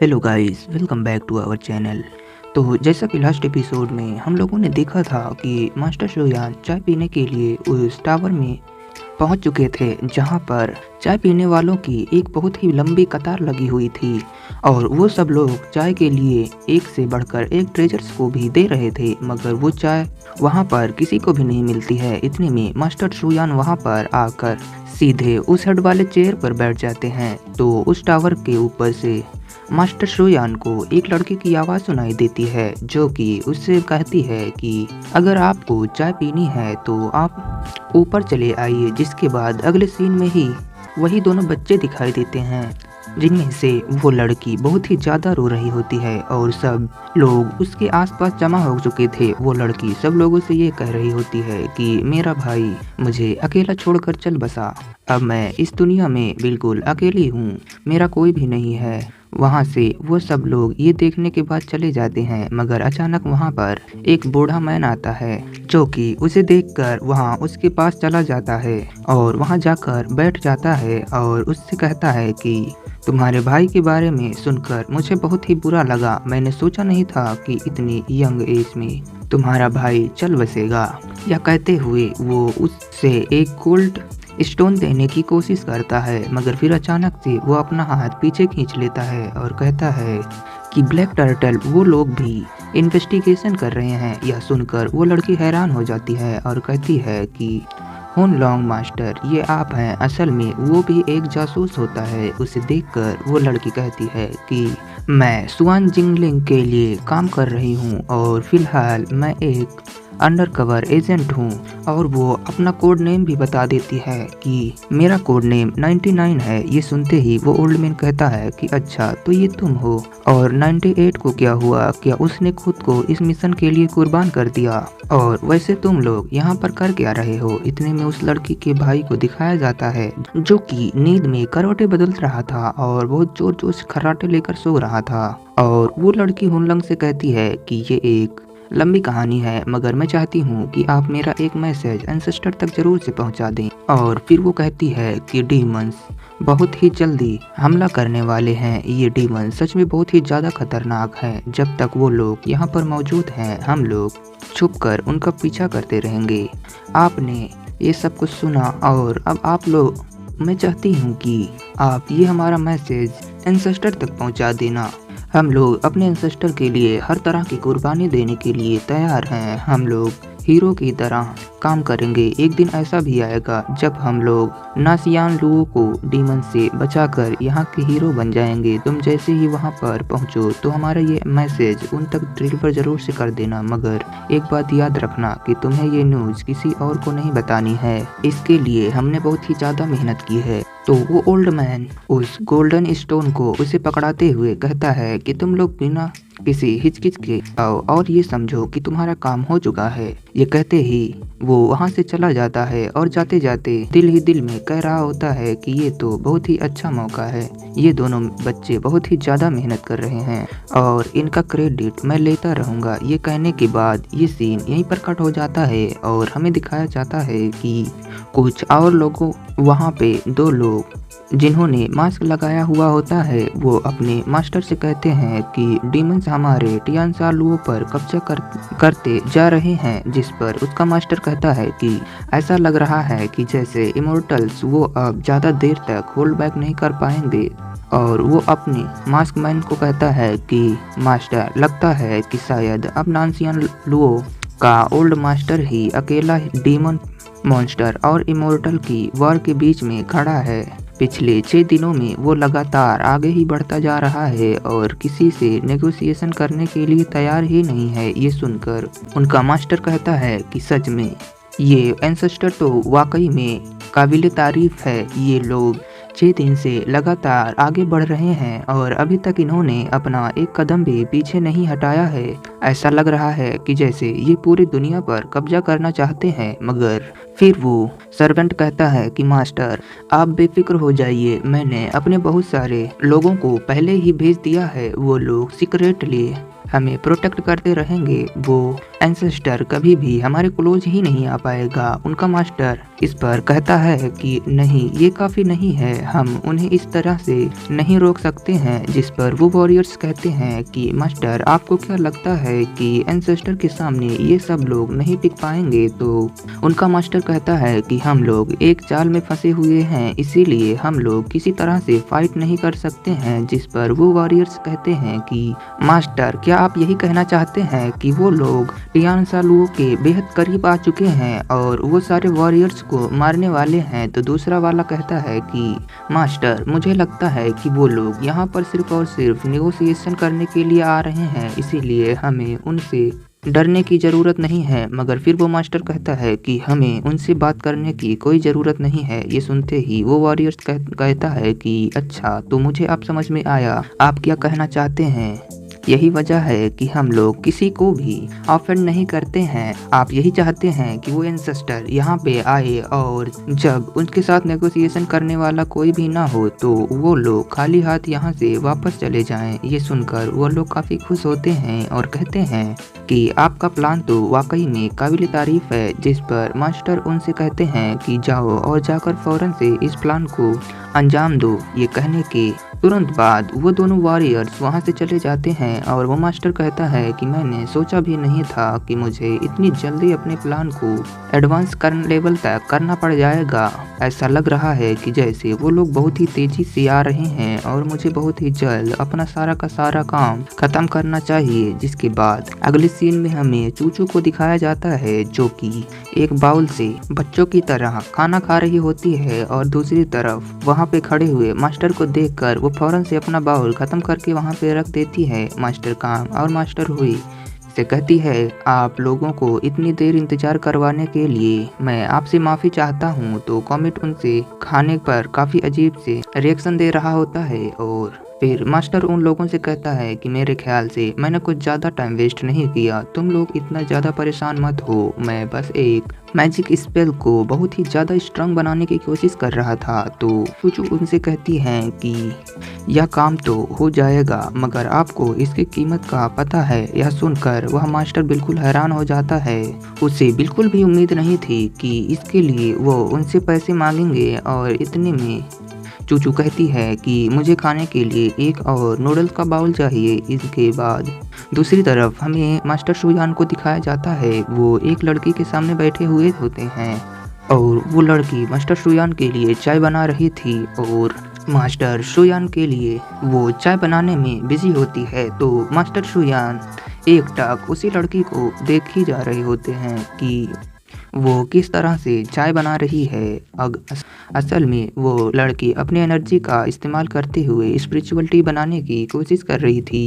Hello guys, welcome back to our channel. तो जैसा कि लास्ट एपिसोड में हम लोगों ने देखा था कि मास्टर शोयान चाय पीने के लिए उस टावर में पहुंच चुके थे, जहां पर चाय पीने वालों की एक बहुत ही लंबी कतार लगी हुई थी और वो सब लोग चाय के लिए एक से बढ़कर एक ट्रेजर्स को भी दे रहे थे, मगर वो चाय वहां पर किसी को भी नहीं मिलती है। इतने में मास्टर शोयान वहां पर आकर सीधे उस हेड वाले चेयर पर बैठ जाते हैं। तो उस टावर के ऊपर से मास्टर शोयान को एक लड़के की आवाज़ सुनाई देती है, जो कि उससे कहती है कि अगर आपको चाय पीनी है तो आप ऊपर चले आइए। जिसके बाद अगले सीन में ही वही दोनों बच्चे दिखाई देते हैं, जिनमें से वो लड़की बहुत ही ज़्यादा रो रही होती है और सब लोग उसके आसपास जमा हो चुके थे। वो लड़की सब लोगों से ये कह रही होती है कि मेरा भाई मुझे अकेला छोड़कर चल बसा, अब मैं इस दुनिया में बिल्कुल अकेली हूँ, मेरा कोई भी नहीं है। वहाँ से वो सब लोग ये देखने के बाद चले जाते हैं, मगर अचानक वहाँ पर एक बूढ़ा मैन आता है, जो कि उसे देखकर वहाँ उसके पास चला जाता है और वहाँ जाकर बैठ जाता है और उससे कहता है कि तुम्हारे भाई के बारे में सुनकर मुझे बहुत ही बुरा लगा। मैंने सोचा नहीं था कि इतनी यंग एज में तुम्हारा भाई चल बसेगा। यह कहते हुए वो उससे एक गोल्ड स्टोन देने की कोशिश करता है, मगर फिर अचानक से वो अपना हाथ पीछे खींच लेता है और कहता है कि ब्लैक टर्टल वो लोग भी इन्वेस्टिगेशन कर रहे हैं। यह सुनकर वो लड़की हैरान हो जाती है और कहती है कि हुन लॉन्ग मास्टर, ये आप हैं। असल में वो भी एक जासूस होता है। उसे देखकर वो लड़की कहती है कि मैं सुआन जिंगलिंग के लिए काम कर रही हूँ और फिलहाल मैं एक अंडरकवर एजेंट हूँ। और वो अपना कोड नेम भी बता देती है कि मेरा कोड नेम 99 है। ये सुनते ही वो ओल्ड मैन कहता है कि अच्छा तो ये तुम हो, और 98 को क्या हुआ? क्या उसने खुद को इस मिशन के लिए कुर्बान कर दिया? और वैसे तुम लोग यहाँ पर कर क्या रहे हो? इतने में उस लड़की के भाई को दिखाया जाता है, जो कि नींद में करवटे बदल रहा था और बहुत जोर जोर से खर्राटे लेकर सो रहा था। और वो लड़की हुनलंग से कहती है कि ये एक लंबी कहानी है, मगर मैं चाहती हूँ कि आप मेरा एक मैसेज एंसेस्टर तक जरूर से पहुँचा दें। और फिर वो कहती है कि डीमंस बहुत ही जल्दी हमला करने वाले हैं। ये डीमंस सच में बहुत ही ज़्यादा खतरनाक हैं। जब तक वो लोग यहाँ पर मौजूद हैं, हम लोग छुपकर उनका पीछा करते रहेंगे। आपने ये सब कुछ सुना और अब आप लोग, मैं चाहती हूँ कि आप ये हमारा मैसेज एंसेस्टर तक पहुँचा देना। हम लोग अपने एंसेस्टर के लिए हर तरह की कुर्बानी देने के लिए तैयार हैं। हम लोग हीरो की तरह काम करेंगे। एक दिन ऐसा भी आएगा जब हम लोग नासियान लुओ को डीमन से बचाकर यहाँ के हीरो बन जाएंगे। तुम जैसे ही वहाँ पर पहुँचो तो हमारा ये मैसेज उन तक डिलीवर जरूर से कर देना, मगर एक बात याद रखना कि तुम्हें ये न्यूज़ किसी और को नहीं बतानी है। इसके लिए हमने बहुत ही ज़्यादा मेहनत की है। तो वो ओल्ड मैन उस गोल्डन स्टोन को उसे पकड़ाते हुए कहता है कि तुम लोग बिना किसी हिचकिच के आओ और ये समझो कि तुम्हारा काम हो चुका है। ये कहते ही वो वहाँ से चला जाता है और जाते जाते दिल ही दिल में कह रहा होता है कि ये तो बहुत ही अच्छा मौका है। ये दोनों बच्चे बहुत ही ज़्यादा मेहनत कर रहे हैं और इनका क्रेडिट मैं लेता रहूँगा। ये कहने के बाद ये सीन यहीं पर कट हो जाता है और हमें दिखाया जाता है कि कुछ और लोगों वहाँ पे दो लोग जिन्होंने मास्क लगाया हुआ होता है, वो अपने मास्टर से कहते हैं कि डीमंस हमारे टियानसा लुओ पर कब्जा करते जा रहे हैं। जिस पर उसका मास्टर कहता है कि ऐसा लग रहा है कि जैसे इमोर्टल्स वो अब ज़्यादा देर तक होल्ड बैक नहीं कर पाएंगे। और वो अपने मास्क मैन को कहता है कि मास्टर, लगता है कि शायद अब नासियान लुओ का ओल्ड मास्टर ही अकेला डीमन मॉन्स्टर और इमोर्टल की वॉर के बीच में खड़ा है। पिछले 6 दिनों में वो लगातार आगे ही बढ़ता जा रहा है और किसी से नेगोशिएशन करने के लिए तैयार ही नहीं है। ये सुनकर उनका मास्टर कहता है कि सच में ये एंसेस्टर तो वाकई में काबिल तारीफ है। ये लोग 6 दिन से लगातार आगे बढ़ रहे हैं और अभी तक इन्होंने अपना एक कदम भी पीछे नहीं हटाया है। ऐसा लग रहा है कि जैसे ये पूरी दुनिया पर कब्जा करना चाहते हैं। मगर फिर वो सर्वेंट कहता है कि मास्टर, आप बेफिक्र हो जाइए, मैंने अपने बहुत सारे लोगों को पहले ही भेज दिया है। वो लोग सीक्रेटली हमें प्रोटेक्ट करते रहेंगे। वो एंसेस्टर कभी भी हमारे क्लोज ही नहीं आ पाएगा। उनका मास्टर इस पर कहता है कि नहीं, ये काफ़ी नहीं है, हम उन्हें इस तरह से नहीं रोक सकते हैं। जिस पर वो वॉरियर्स कहते हैं कि मास्टर, आपको क्या लगता है कि एंसेस्टर के सामने ये सब लोग नहीं टिक पाएंगे? तो उनका मास्टर कहता है कि हम लोग एक जाल में फंसे हुए हैं, इसीलिए हम लोग किसी तरह से फाइट नहीं कर सकते हैं। जिस पर वो वॉरियर्स कहते हैं कि मास्टर, क्या आप यही कहना चाहते हैं कि वो लोग टियान सालुओं के बेहद करीब आ चुके हैं और वो सारे वॉरियर्स को मारने वाले हैं? तो दूसरा वाला कहता है कि मास्टर, मुझे लगता है कि वो लोग यहाँ पर सिर्फ और सिर्फ नेगोशिएशन करने के लिए आ रहे हैं, इसीलिए हमें उनसे डरने की ज़रूरत नहीं है। मगर फिर वो मास्टर कहता है कि हमें उनसे बात करने की कोई ज़रूरत नहीं है। ये सुनते ही वो वॉरियर्स कहता है कि अच्छा, तो मुझे अब समझ में आया आप क्या कहना चाहते हैं। यही वजह है कि हम लोग किसी को भी ऑफेंड नहीं करते हैं। आप यही चाहते हैं कि वो एंसेस्टर यहाँ पे आए और जब उनके साथ नेगोशिएशन करने वाला कोई भी ना हो तो वो लोग खाली हाथ यहाँ से वापस चले जाएं। ये सुनकर वो लोग काफ़ी खुश होते हैं और कहते हैं कि आपका प्लान तो वाकई में काबिल तारीफ है। जिस पर मास्टर उनसे कहते हैं कि जाओ और जाकर फौरन से इस प्लान को अंजाम दो। ये कहने के तुरंत बाद वो दोनों वॉरियर्स वहाँ से चले जाते हैं और वो मास्टर कहता है कि मैंने सोचा भी नहीं था कि मुझे इतनी जल्दी अपने प्लान को एडवांस लेवल तक करना पड़ जाएगा। ऐसा लग रहा है कि जैसे वो लोग बहुत ही तेजी से आ रहे हैं और मुझे बहुत ही जल्द अपना सारा का सारा काम खत्म करना चाहिए। जिसके बाद अगले सीन में हमें चूचू को दिखाया जाता है जो कि एक बाउल से बच्चों की तरह खाना खा रही होती है और दूसरी तरफ वहाँ पे खड़े हुए मास्टर को देखकर वो फौरन से अपना बाउल खत्म करके वहाँ पे रख देती है। मास्टर काम और मास्टर हुई से कहती है, आप लोगों को इतनी देर इंतजार करवाने के लिए मैं आपसे माफ़ी चाहता हूँ। तो कॉमेट उनसे खाने पर काफ़ी अजीब से रिएक्शन दे रहा होता है और फिर मास्टर उन लोगों से कहता है कि मेरे ख्याल से मैंने कुछ ज़्यादा टाइम वेस्ट नहीं किया, तुम लोग इतना ज़्यादा परेशान मत हो, मैं बस एक मैजिक स्पेल को बहुत ही ज़्यादा स्ट्रांग बनाने की कोशिश कर रहा था। तो चूचू उनसे कहती हैं कि यह काम तो हो जाएगा, मगर आपको इसकी कीमत का पता है? यह सुनकर वह मास्टर बिल्कुल हैरान हो जाता है। उसे बिल्कुल भी उम्मीद नहीं थी कि इसके लिए वो उनसे पैसे मांगेंगे और इतने में चूचू कहती है कि मुझे खाने के लिए एक और नूडल्स का बाउल चाहिए। इसके बाद दूसरी तरफ हमें मास्टर शुयान को दिखाया जाता है। वो एक लड़की के सामने बैठे हुए होते हैं और वो लड़की मास्टर शुयान के लिए चाय बना रही थी और मास्टर शुयान के लिए वो चाय बनाने में बिजी होती है। तो मास्टर शुयान एकटक उसी लड़की को देख ही जा रहे होते हैं कि वो किस तरह से चाय बना रही है। असल में वो लड़की अपनी एनर्जी का इस्तेमाल करते हुए स्पिरिचुअलिटी बनाने की कोशिश कर रही थी।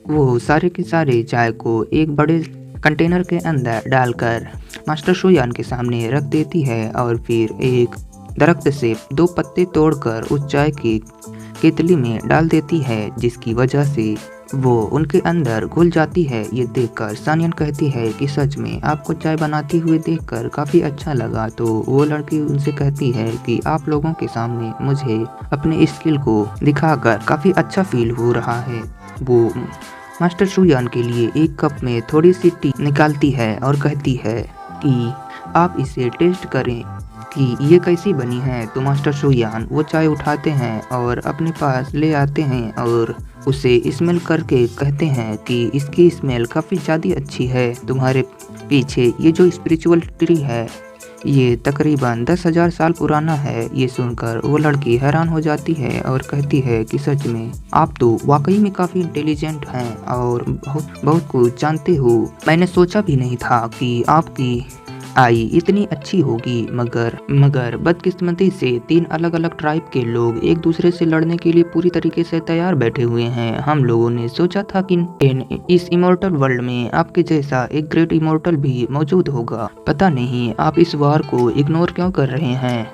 वो सारे के सारे चाय को एक बड़े कंटेनर के अंदर डालकर मास्टर शुयान के सामने रख देती है और फिर एक दरख्त से 2 पत्ते तोड़कर उस चाय की केतली में डाल देती है, जिसकी वजह से वो उनके अंदर घुल जाती है। ये देखकर सानियन कहती है कि सच में आपको चाय बनाती हुए देखकर काफ़ी अच्छा लगा। तो वो लड़की उनसे कहती है कि आप लोगों के सामने मुझे अपने स्किल को दिखाकर काफ़ी अच्छा फील हो रहा है। वो मास्टर शुयान के लिए एक कप में थोड़ी सी टी निकालती है और कहती है कि आप इसे टेस्ट करें कि ये कैसी बनी है। तो मास्टर शुयान वो चाय उठाते हैं और अपने पास ले आते हैं और उसे स्मेल करके कहते हैं कि इसकी स्मेल काफ़ी ज़्यादा अच्छी है। तुम्हारे पीछे ये जो स्पिरिचुअल ट्री है ये तकरीबन 10,000 साल पुराना है। ये सुनकर वो लड़की हैरान हो जाती है और कहती है कि सच में आप तो वाकई में काफ़ी इंटेलिजेंट हैं और बहुत कुछ जानते हो। मैंने सोचा भी नहीं था कि आपकी आई इतनी अच्छी होगी, मगर बदकिस्मती से 3 अलग अलग ट्राइब के लोग एक दूसरे से लड़ने के लिए पूरी तरीके से तैयार बैठे हुए हैं। हम लोगों ने सोचा था कि इस इमोर्टल वर्ल्ड में आपके जैसा एक ग्रेट इमोर्टल भी मौजूद होगा। पता नहीं आप इस वार को इग्नोर क्यों कर रहे हैं।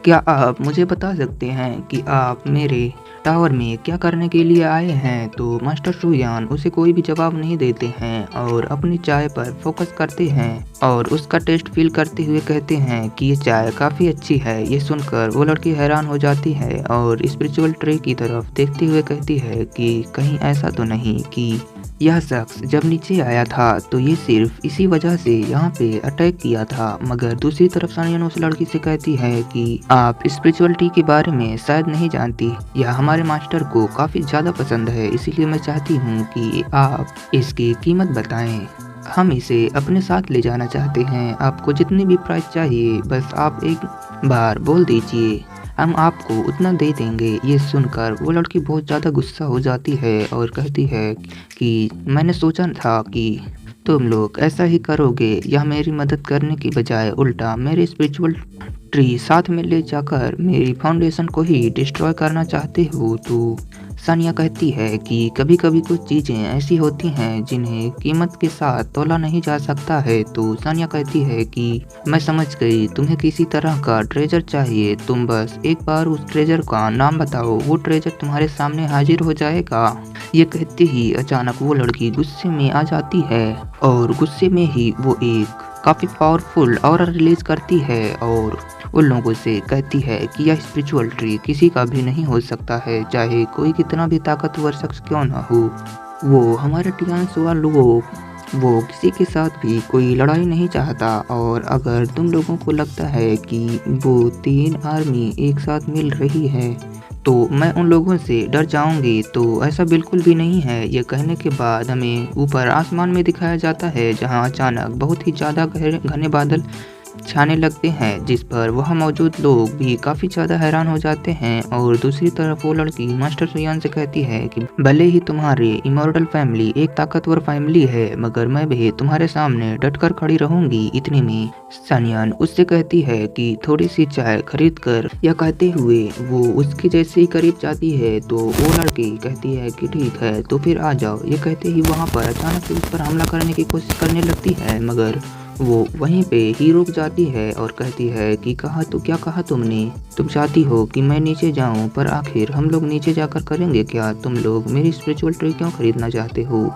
क्या आप मुझे बता सकते हैं कि आप मेरे टावर में क्या करने के लिए आए हैं? तो मास्टर शुयान उसे कोई भी जवाब नहीं देते हैं और अपनी चाय पर फोकस करते हैं और उसका टेस्ट फील करते हुए कहते हैं कि ये चाय काफ़ी अच्छी है। ये सुनकर वो लड़की हैरान हो जाती है और स्पिरिचुअल ट्री की तरफ देखते हुए कहती है कि कहीं ऐसा तो नहीं कि यह शख्स जब नीचे आया था तो ये सिर्फ इसी वजह से यहाँ पे अटैक किया था। मगर दूसरी तरफ सानिया उस लड़की से कहती है कि आप स्पिरिचुअलिटी के बारे में शायद नहीं जानती, यह हमारे मास्टर को काफी ज्यादा पसंद है, इसीलिए मैं चाहती हूँ कि आप इसकी कीमत बताएं। हम इसे अपने साथ ले जाना चाहते हैं, आपको जितनी भी प्राइस चाहिए बस आप एक बार बोल दीजिए, हम आपको उतना दे देंगे। ये सुनकर वो लड़की बहुत ज़्यादा गुस्सा हो जाती है और कहती है कि मैंने सोचा था कि तुम लोग ऐसा ही करोगे, या मेरी मदद करने की बजाय उल्टा मेरे स्पिरिचुअल ट्री साथ में ले जाकर मेरी फाउंडेशन को ही डिस्ट्रॉय करना चाहते हो। तो सानिया कहती है कि कभी कभी कुछ चीज़ें ऐसी होती हैं जिन्हें कीमत के साथ तोला नहीं जा सकता है। तो सानिया कहती है कि मैं समझ गई, तुम्हें किसी तरह का ट्रेजर चाहिए, तुम बस एक बार उस ट्रेजर का नाम बताओ, वो ट्रेजर तुम्हारे सामने हाजिर हो जाएगा। ये कहते ही अचानक वो लड़की गुस्से में आ जाती है और गुस्से में ही वो एक काफ़ी पावरफुल ऑरा रिलीज करती है और उन लोगों से कहती है कि यह स्पिरिचुअल ट्री किसी का भी नहीं हो सकता है, चाहे कोई कितना भी ताकतवर शख्स क्यों ना हो। वो हमारे टियानसुआ लोग वो किसी के साथ भी कोई लड़ाई नहीं चाहता, और अगर तुम लोगों को लगता है कि वो 3 आर्मी एक साथ मिल रही है तो मैं उन लोगों से डर जाऊंगी, तो ऐसा बिल्कुल भी नहीं है। ये कहने के बाद हमें ऊपर आसमान में दिखाया जाता है जहां अचानक बहुत ही ज़्यादा घने बादल छाने लगते हैं, जिस पर वह मौजूद लोग भी काफ़ी ज़्यादा हैरान हो जाते हैं। और दूसरी तरफ वो लड़की मास्टर सुयान से कहती है कि भले ही तुम्हारी इमॉर्टल फैमिली एक ताकतवर फैमिली है, मगर मैं भी तुम्हारे सामने डटकर खड़ी रहूंगी। इतने में सानियान उससे कहती है कि थोड़ी सी चाय खरीद कर, यह कहते हुए वो उसके जैसे ही करीब जाती है तो वो लड़की कहती है कि ठीक है तो फिर आ जाओ। ये कहते ही वहाँ पर अचानक से उस पर हमला करने की कोशिश करने लगती है, मगर वो वहीं पे ही रुक जाती है और कहती है कि कहा तो क्या कहा तुमने, तुम चाहती हो कि मैं नीचे जाऊं, पर आखिर हम लोग नीचे जाकर करेंगे क्या? तुम लोग मेरी स्पिरिचुअल ट्री क्यों खरीदना चाहते हो?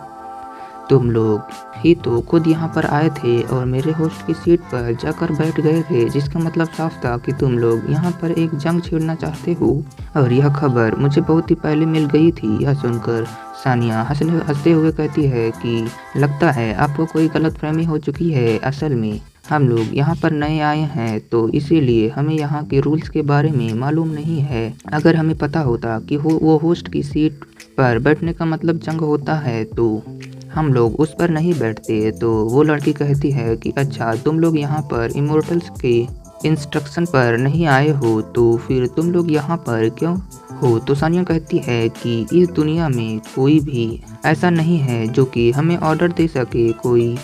तुम लोग ही तो खुद यहाँ पर आए थे और मेरे होस्ट की सीट पर जाकर बैठ गए थे, जिसका मतलब साफ था कि तुम लोग यहाँ पर एक जंग छेड़ना चाहते हो, और यह खबर मुझे बहुत ही पहले मिल गई थी। यह सुनकर सानिया हंसते हुए कहती है कि लगता है आपको कोई गलतफहमी हो चुकी है, असल में हम लोग यहाँ पर नए आए हैं तो इसीलिए हमें यहाँ के रूल्स के बारे में मालूम नहीं है। अगर हमें पता होता कि वो होस्ट की सीट पर बैठने का मतलब जंग होता है तो हम लोग उस पर नहीं बैठते। तो वो लड़की कहती है कि अच्छा तुम लोग यहाँ पर इमोर्टल्स के इंस्ट्रक्शन पर नहीं आए हो, तो फिर तुम लोग यहाँ पर क्यों हो? तो सानिया कहती है कि इस दुनिया में कोई भी ऐसा नहीं है जो कि हमें ऑर्डर दे सके, कोई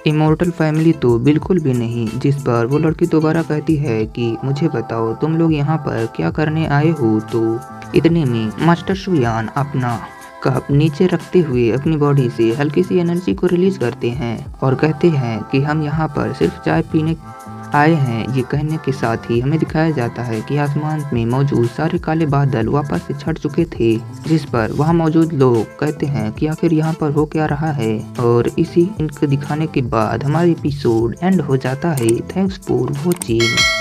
इमोर्टल फैमिली तो बिल्कुल भी नहीं। जिस पर वो लड़की दोबारा कहती है कि मुझे बताओ तुम लोग यहाँ पर क्या करने आए हो? तो इतने में मास्टर सुयान अपना कप नीचे रखते हुए अपनी बॉडी से हल्की सी एनर्जी को रिलीज करते हैं और कहते हैं कि हम यहाँ पर सिर्फ चाय पीने आए हैं। ये कहने के साथ ही हमें दिखाया जाता है कि आसमान में मौजूद सारे काले बादल वापस से छट चुके थे, जिस पर वहाँ मौजूद लोग कहते हैं कि आखिर यहाँ पर हो क्या रहा है। और इसी इनको दिखाने के बाद हमारा एपिसोड एंड हो जाता है। Thanks for watching.